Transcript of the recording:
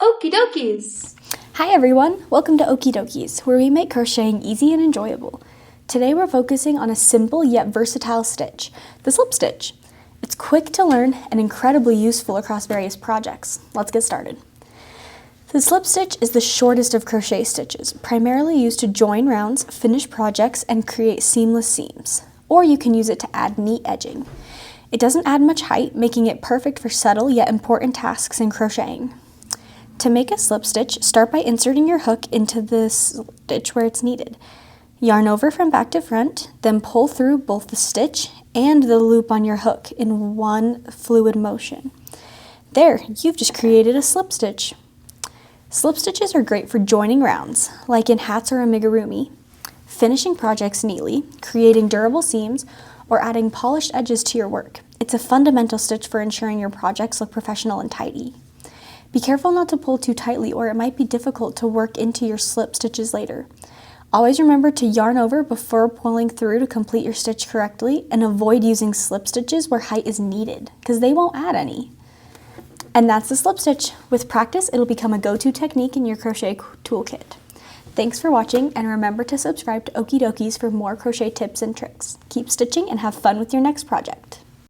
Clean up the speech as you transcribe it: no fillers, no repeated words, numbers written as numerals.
Okey Dokeys! Hi everyone, welcome to Okey Dokeys, where we make crocheting easy and enjoyable. Today we're focusing on a simple yet versatile stitch, the slip stitch. It's quick to learn and incredibly useful across various projects. Let's get started. The slip stitch is the shortest of crochet stitches, primarily used to join rounds, finish projects, and create seamless seams. Or you can use it to add neat edging. It doesn't add much height, making it perfect for subtle yet important tasks in crocheting. To make a slip stitch, start by inserting your hook into the stitch where it's needed. Yarn over from back to front, then pull through both the stitch and the loop on your hook in one fluid motion. There, you've just created a slip stitch. Slip stitches are great for joining rounds, like in hats or amigurumi, finishing projects neatly, creating durable seams, or adding polished edges to your work. It's a fundamental stitch for ensuring your projects look professional and tidy. Be careful not to pull too tightly, or it might be difficult to work into your slip stitches later. Always remember to yarn over before pulling through to complete your stitch correctly, and avoid using slip stitches where height is needed, because they won't add any. And that's the slip stitch. With practice, it'll become a go-to technique in your crochet toolkit. Thanks for watching, and remember to subscribe to Okey Dokeys for more crochet tips and tricks. Keep stitching and have fun with your next project.